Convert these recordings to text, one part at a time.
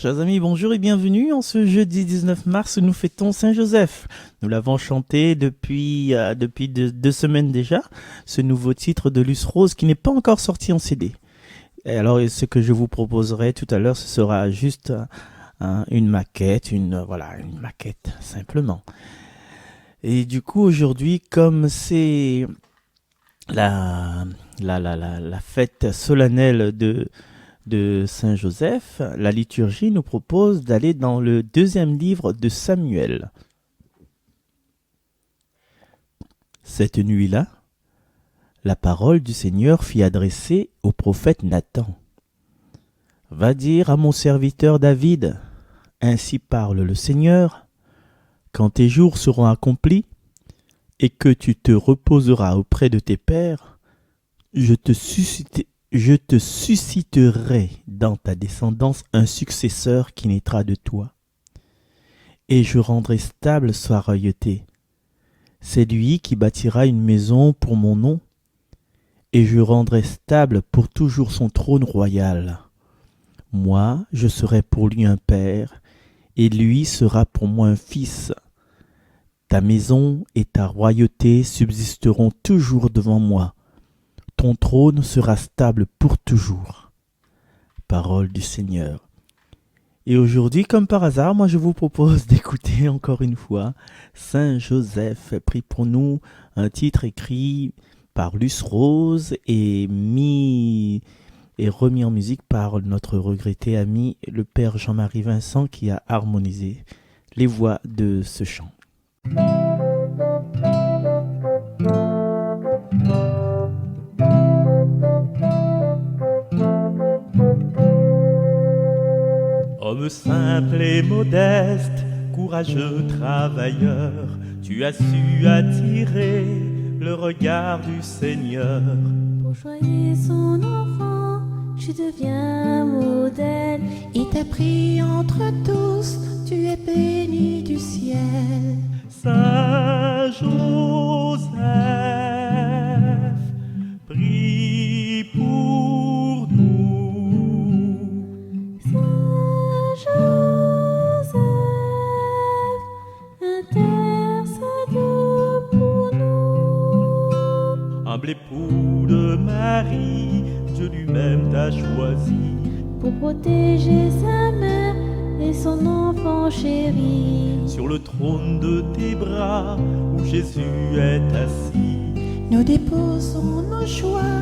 Chers amis, bonjour et bienvenue. En ce jeudi 19 mars, nous fêtons Saint-Joseph. Nous l'avons chanté depuis deux semaines déjà, ce nouveau titre de Luce Rose qui n'est pas encore sorti en CD. Et alors, ce que je vous proposerai tout à l'heure, ce sera juste une maquette, une maquette simplement. Et du coup, aujourd'hui, comme c'est la fête solennelle de Saint-Joseph, la liturgie nous propose d'aller dans le deuxième livre de Samuel. Cette nuit-là, la parole du Seigneur fut adressée au prophète Nathan. « Va dire à mon serviteur David, ainsi parle le Seigneur, quand tes jours seront accomplis et que tu te reposeras auprès de tes pères, je te susciterai dans ta descendance un successeur qui naîtra de toi, et je rendrai stable sa royauté. C'est lui qui bâtira une maison pour mon nom, et je rendrai stable pour toujours son trône royal. Moi, je serai pour lui un père, et lui sera pour moi un fils. Ta maison et ta royauté subsisteront toujours devant moi. Ton trône sera stable pour toujours. » Parole du Seigneur. Et aujourd'hui, comme par hasard, moi je vous propose d'écouter encore une fois Saint-Joseph, pris pour nous, un titre écrit par Luce Rose et remis en musique par notre regretté ami, le Père Jean-Marie Vincent, qui a harmonisé les voix de ce chant. Homme simple et modeste, courageux travailleur, tu as su attirer le regard du Seigneur. Pour choyer son enfant, tu deviens modèle. Il t'a pris entre tous, tu es béni du ciel. Saint Joseph, prie pour nous. Saint Joseph, intercède pour nous. Humble époux de Marie, Dieu lui-même t'a choisi Pour protéger sa mère et son enfant chéri. sur le trône de tes bras où Jésus est assis. Nous déposons nos choix,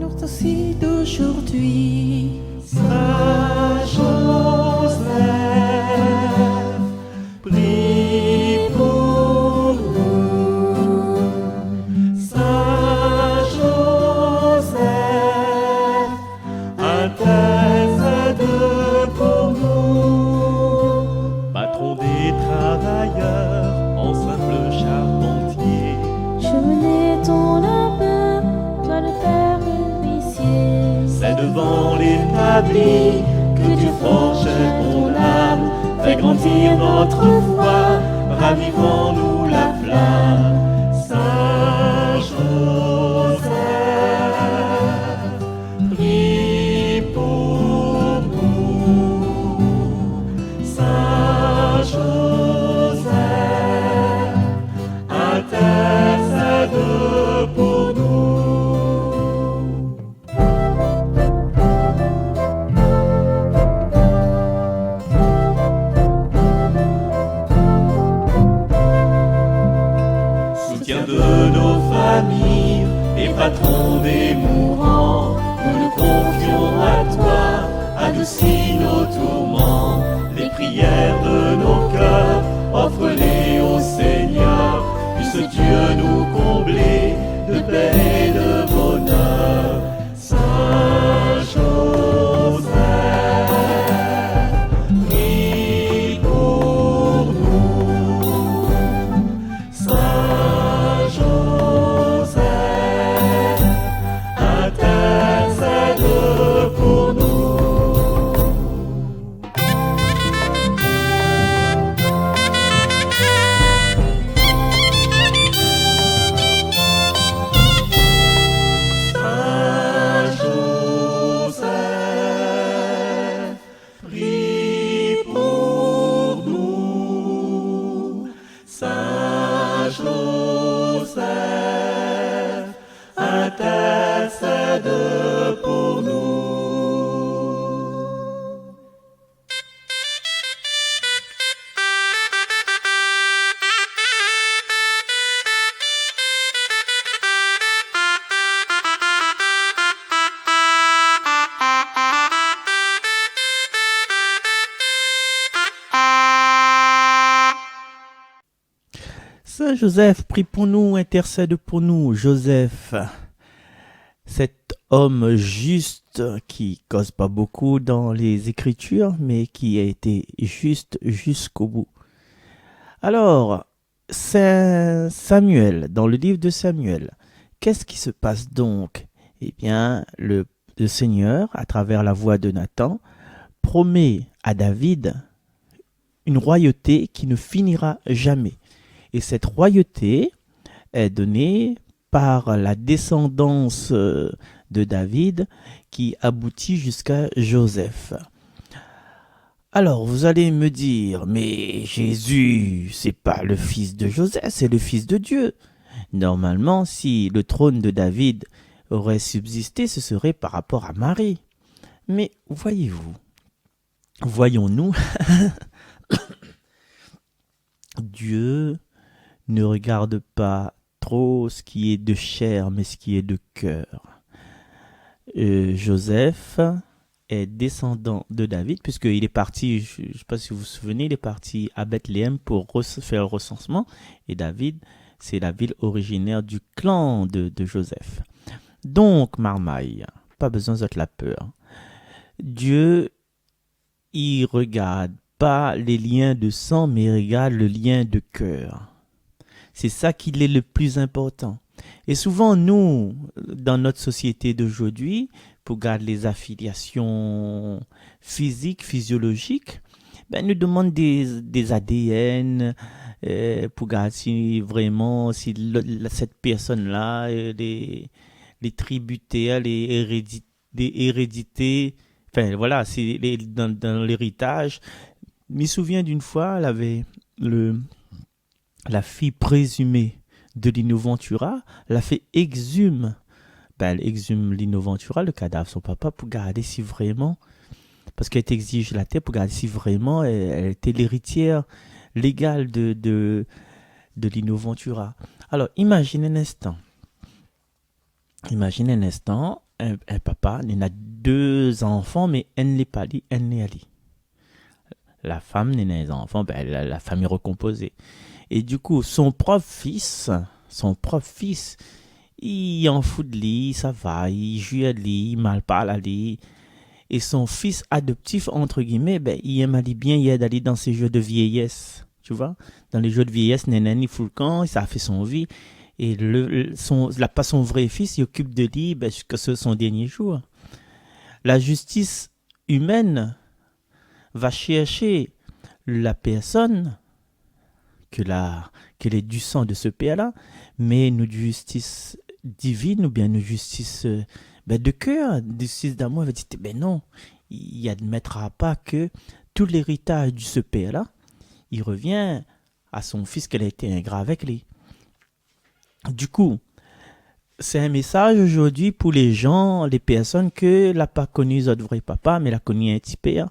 nous aussi d'aujourd'hui. Saint Joseph, prie pour nous. Saint Joseph, intercède pour nous. Patron des travailleurs, en simple charpentier, Je menais ton labeur, toi le Père huissier. c'est devant l'établi que tu forges ton âme. Fais grandir notre foi, ravivons-nous la flamme. Saint Joseph, prie pour nous. Saint Joseph, intercède pour nous. Soutien de nos familles et patron des mourants, nous nous confions à toi, adoucis nos tourments. Les prières de nos cœurs, offre-les au Seigneur, puisse Dieu nous combler de paix et de bonheur. Saint Joseph, prie pour nous. Saint Joseph, intercède pour nous. Saint Joseph, prie pour nous, intercède pour nous. Joseph, cet homme juste qui cause pas beaucoup dans les Écritures, mais qui a été juste jusqu'au bout. Alors, Saint Samuel, dans le livre de Samuel, qu'est-ce qui se passe donc? Eh bien, le Seigneur, à travers la voix de Nathan, promet à David une royauté qui ne finira jamais. Et cette royauté est donnée par la descendance de David qui aboutit jusqu'à Joseph. Alors, vous allez me dire, mais Jésus, c'est pas le fils de Joseph, c'est le fils de Dieu. Normalement, si le trône de David aurait subsisté, ce serait par rapport à Marie. Mais voyez-vous, voyons-nous, Dieu ne regarde pas trop ce qui est de chair, mais ce qui est de cœur. Joseph est descendant de David, puisqu'il est parti, je ne sais pas si vous vous souvenez, il est parti à Bethléem pour faire le recensement. Et David, c'est la ville originaire du clan de Joseph. Donc, marmaille, pas besoin de la peur. Dieu, il regarde pas les liens de sang, mais il regarde le lien de cœur. C'est ça qui est le plus important. Et souvent, nous, dans notre société d'aujourd'hui, pour garder les affiliations physiques, physiologiques, nous demandons des ADN pour garder si vraiment, si cette personne-là, les tributaires, les hérédités, enfin voilà, c'est dans l'héritage. Je me souviens d'une fois, elle avait la fille présumée de Lino Ventura, la fait elle exhume Lino Ventura, le cadavre de son papa, pour garder si vraiment, parce qu'elle exige la terre, pour garder si vraiment elle était l'héritière légale de Lino Ventura. Alors, imaginez un instant, un papa, il a 2 enfants, mais elle n'est pas allée, elle n'est allée. La femme n'a les enfants, la famille recomposée. Et du coup, son propre fils, il en fout de lui, ça va, il joue à lui, il mal parle à lui. Et son fils adoptif, entre guillemets, il aime aller bien, il aide d'aller dans ses jeux de vieillesse. Tu vois, dans les jeux de vieillesse, Nénani fout le camp, ça a fait son vie. Et pas son vrai fils, il occupe de lui jusqu'à son dernier jour. La justice humaine va chercher la personne qu'elle est du sang de ce père-là, mais notre justice divine ou bien notre justice de cœur, justice d'amour, elle va dire, non, il n'admettra pas que tout l'héritage de ce père-là, il revient à son fils qu'elle a été ingrat avec lui. Du coup, c'est un message aujourd'hui pour les gens, les personnes que n'a pas connu notre vrai papa, mais l'a connu un petit père.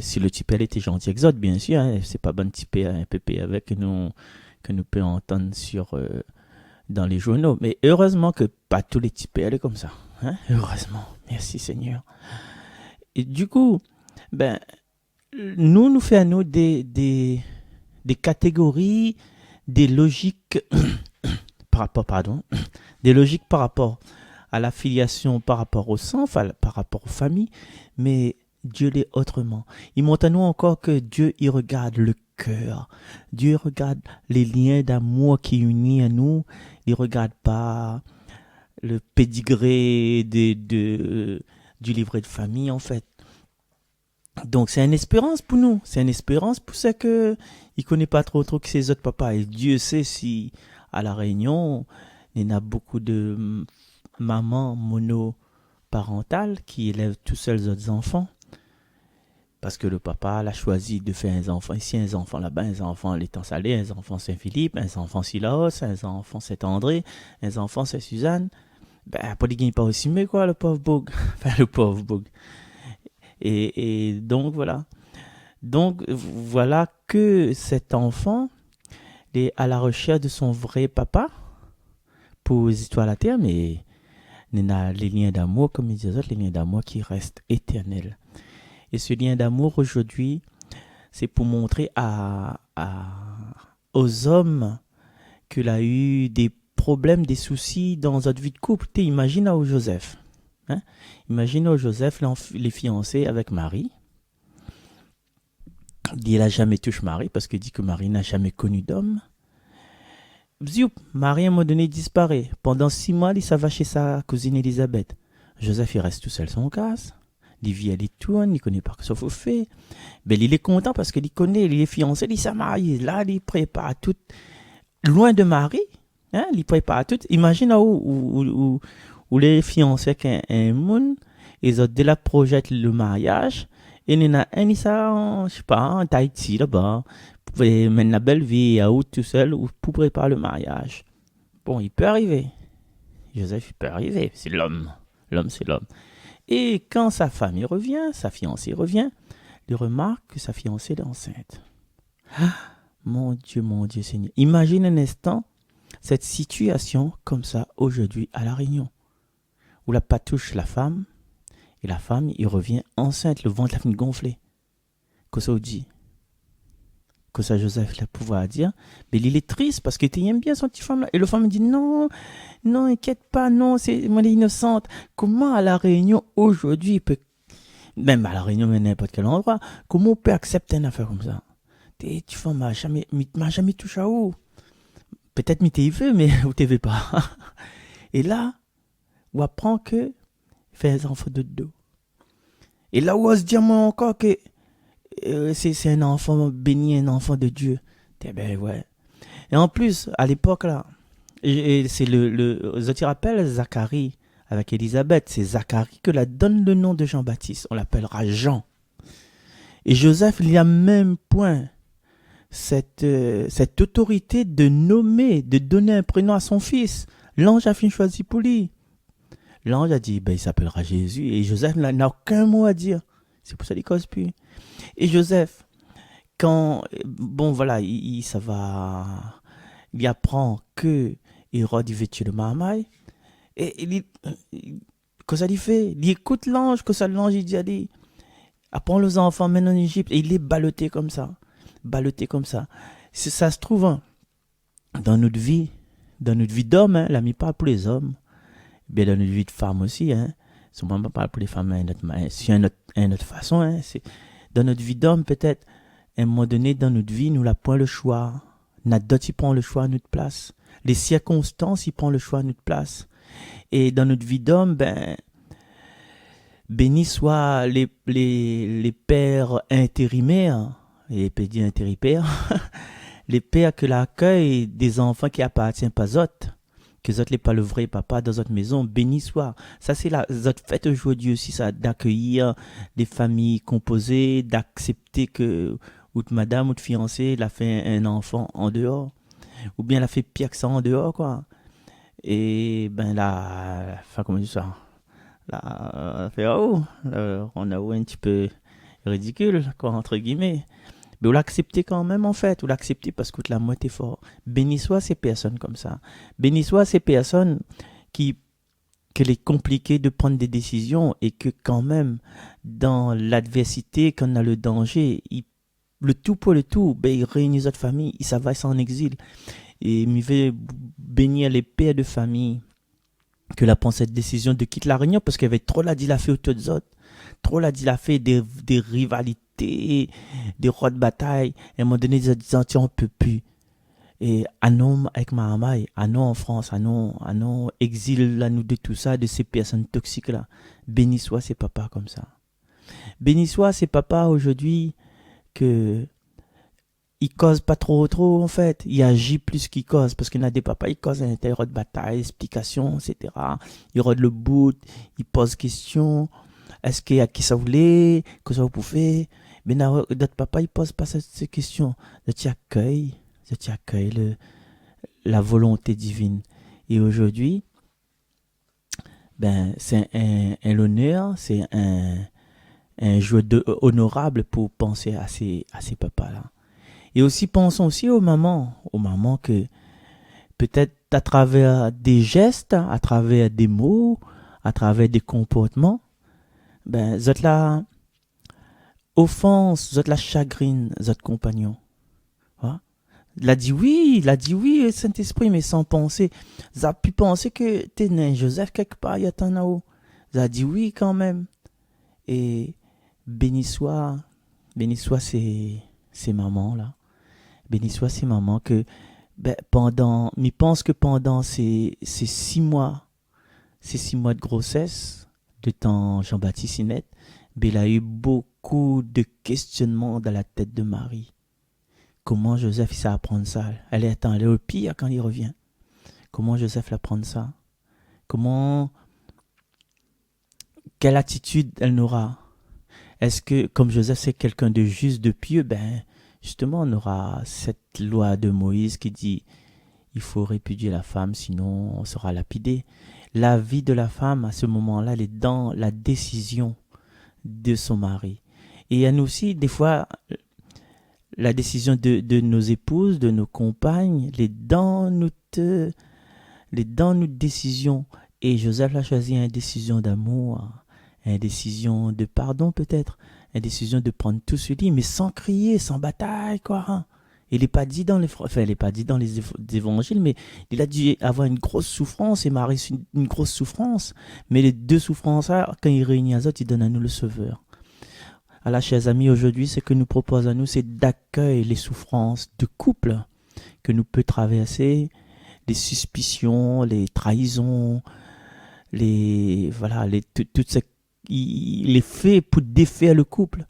Si le type elle était gentil exode, bien sûr, c'est pas bon type un pépé avec que nous pouvons entendre dans les journaux. Mais heureusement que pas tous les types elle est comme ça. Heureusement, merci Seigneur. Et du coup, nous fait à nous des catégories, des logiques des logiques par rapport à la filiation, par rapport au sang, par rapport aux familles, mais Dieu l'est autrement. Il montre à nous encore que Dieu, il regarde le cœur. Dieu regarde les liens d'amour qui unissent à nous. Il ne regarde pas le pédigré du livret de famille, en fait. Donc, c'est une espérance pour nous. C'est une espérance pour ceux que il connaît pas trop que ses autres papas. Et Dieu sait si, à La Réunion, il y a beaucoup de mamans monoparentales qui élèvent tous seuls les autres enfants. Parce que le papa l'a choisi de faire un enfant ici, un enfant là-bas, un enfant l'étang salé, un enfant Saint-Philippe, un enfant Silaos, un enfant Saint-André, un enfant Saint-Suzanne. Pas de gagne pas aussi, mais quoi, le pauvre Boug. Le pauvre Boug. Et donc, voilà. Donc, voilà que cet enfant est à la recherche de son vrai papa pour les histoires à la terre, mais il y a les liens d'amour, comme ils disent, les liens d'amour qui restent éternels. Et ce lien d'amour aujourd'hui, c'est pour montrer à aux hommes qu'il a eu des problèmes, des soucis dans notre vie de couple. Imagine au Joseph. Hein? Imagine au Joseph, les fiancés avec Marie. Il n'a jamais touché Marie parce qu'il dit que Marie n'a jamais connu d'homme. Bzioup, Marie à un moment donné disparaît. Pendant 6 mois, il s'en va chez sa cousine Elisabeth. Joseph, il reste tout seul son casse. Il vit, il tourne, il connaît pas que ça faut faire. Ben, il est content parce qu'il connaît, il est fiancé, il s'est marié. Là, il prépare tout. Loin de Marie, hein, il prépare tout. Imagine où les fiancés avec un monde, ils ont déjà projeté le mariage. Et il y en a un, je sais pas, en Tahiti, là-bas. Pour mener la belle vie à tout seul pour préparer le mariage. Bon, il peut arriver. Joseph, il peut arriver. C'est l'homme. L'homme, c'est l'homme. Et quand sa famille revient, sa fiancée revient, il remarque que sa fiancée est enceinte. Ah, mon Dieu, Seigneur. Imagine un instant cette situation comme ça aujourd'hui à La Réunion. Où la patouche la femme, et la femme, il revient enceinte, le ventre la fin gonflé. Que ça dit? Que ça Joseph l'a pouvoir dire, mais il est triste parce qu'il aime bien son petit femme là. Et le femme dit non, inquiète pas, non, c'est moi innocente. Comment à La Réunion aujourd'hui, même à La Réunion, mais n'importe quel endroit, comment on peut accepter une affaire comme ça? Tu femme m'a jamais touché à où? Peut-être que tu veux, mais vous ne veux pas. Et là, on apprend que fait un enfant de dos. Et là, on se dit moi encore que c'est un enfant béni, un enfant de Dieu. Ben ouais. Et en plus, à l'époque là, c'est je te rappelle Zacharie avec Élisabeth, c'est Zacharie que la donne le nom de Jean-Baptiste. On l'appellera Jean. Et Joseph, il y a même point cette autorité de nommer, de donner un prénom à son fils. L'ange a fini choisi pour lui. L'ange a dit, il s'appellera Jésus. Et Joseph n'a aucun mot à dire. C'est pour ça qu'il ne cause plus. Et Joseph, il apprend que Hérode veut tuer le marmaille. Et que ça lui fait? Il écoute l'ange, que ça l'ange il dit, apprends les enfants, mène en Égypte. Et il est ballotté comme ça. Ça se trouve, hein, dans notre vie d'homme, hein, l'ami parle pour les hommes. Bien dans notre vie de femme aussi, hein. Souvent on parle pour les femmes une autre façon, hein. C'est dans notre vie d'homme peut-être à un moment donné dans notre vie nous la point le choix. Notre il prend le choix à notre place. Les circonstances il prend le choix à notre place. Et dans notre vie d'homme, béni soient les pères intérimaires, les pédis intérimaires, les pères que l'accueil des enfants qui appartiennent pas autres. Que vous n'êtes pas le vrai papa dans votre maison, béni soit. Ça, c'est la fête aujourd'hui aussi, ça, d'accueillir des familles composées, d'accepter que ou madame ou fiancée, elle a fait un enfant en dehors, ou bien elle a fait pire que ça en dehors, quoi. Et comment dire ça? Là, on a un petit peu ridicule, quoi, entre guillemets. Mais on l'accepter quand même, en fait. On l'accepter parce que la moitié est fort. Béni soit ces personnes comme ça. Béni soit ces personnes qu'il est compliqué de prendre des décisions et que quand même, dans l'adversité, quand on a le danger, le tout pour le tout, il réunit notre famille, il s'en va en exil. Et il veut bénir les pères de famille que la prend cette décision de quitter la Réunion parce qu'il y avait trop la dit la fait autour des autres. Trop la dit la fait des rivalités, des rois de bataille. Et à un moment donné, ils disent, on ne peut plus. Et à nous, avec Mahamay, à nous en France, à nous, exil, à nous de tout ça, de ces personnes toxiques là. Béni soit ces papas comme ça. Béni soit ces papas aujourd'hui que ils causent pas trop en fait. Ils agissent plus qu'ils causent parce qu'il y a des papas, ils causent à l'intérieur de bataille, explications, etc. Ils rodent le bout, ils posent questions. Est-ce qu'il y a qui ça voulait, que ça vous pouvez? Mais d'autres papas, ils posent pas ces questions. Je t'accueille la volonté divine. Et aujourd'hui, c'est un honneur, c'est un jour honorable pour penser à ces papas-là. Et aussi, pensons aussi aux mamans que peut-être à travers des gestes, à travers des mots, à travers des comportements, zot la offense, zot la chagrine, zot compagnon. Il a dit oui, Saint-Esprit, mais sans penser. Ça a pu penser que t'es né Joseph quelque part, il y a tant là-haut. Ça a dit oui quand même. Et béni soit, béni soit ces mamans là. Béni soit ces mamans que, ben, mais pense que pendant ces 6 mois, ces 6 mois de grossesse, de temps Jean-Baptiste Inette, ben, il a eu beaucoup de questionnements dans la tête de Marie. Comment Joseph il sait apprendre ça? Elle est au pire quand il revient. Comment Joseph l'apprend ça? Comment, quelle attitude elle aura? Est-ce que, comme Joseph c'est quelqu'un de juste, de pieux, ben, justement, on aura cette loi de Moïse qui dit il faut répudier la femme, sinon on sera lapidé. La vie de la femme, à ce moment-là, elle est dans la décision de son mari. Et il y a nous aussi, des fois, la décision de nos épouses, de nos compagnes, les dans notre décision. Et Joseph a choisi une décision d'amour, une décision de pardon peut-être, une décision de prendre tout sur lui, mais sans crier, sans bataille, quoi. Hein. Il n'est pas dit dans les évangiles, mais il a dû avoir une grosse souffrance et Marie une grosse souffrance. Mais les deux souffrances-là, quand il réunit les autres, il donne à nous le sauveur. Alors, chers amis, aujourd'hui, ce que nous propose à nous, c'est d'accueillir les souffrances de couple que nous peut traverser, les suspicions, les trahisons, toutes ces, les faits pour défaire le couple.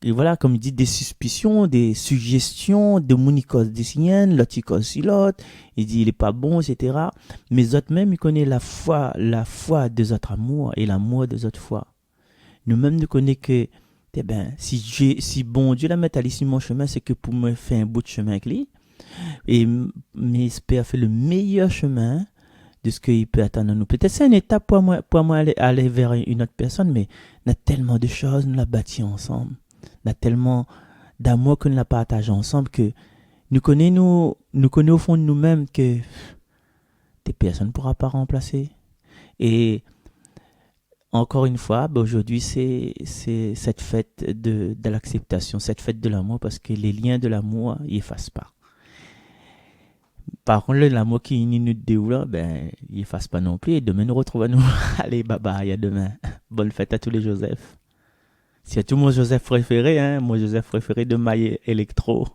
Et voilà, comme il dit, des suspicions, des suggestions, de monicos des siennes, l'autre il cause si l'autre, il dit il est pas bon, etc. Mais autres même, ils connaissent la foi des autres amours et l'amour des autres foi. Nous-mêmes, nous connaissons que, eh ben, si bon Dieu la met à l'issue de mon chemin, c'est que pour me faire un bout de chemin avec lui. Et mais espère faire le meilleur chemin de ce qu'il peut attendre à nous. Peut-être c'est une étape pour moi aller vers une autre personne, mais on a tellement de choses, nous la bâti ensemble. On a tellement d'amour que nous la partageons ensemble que nous connaissons au fond de nous-mêmes que des personnes ne pourra pas remplacer. Et encore une fois, aujourd'hui, c'est cette fête de l'acceptation, cette fête de l'amour, parce que les liens de l'amour, ils n'effacent pas. Par contre, l'amour qui unit nous deux, là, ben, il n'efface pas non plus. Et demain, nous retrouvons. Allez, bye bye, à demain. Bonne fête à tous les Joseph. C'est tout mon Joseph préféré, hein, mon Joseph préféré de Maille Electro.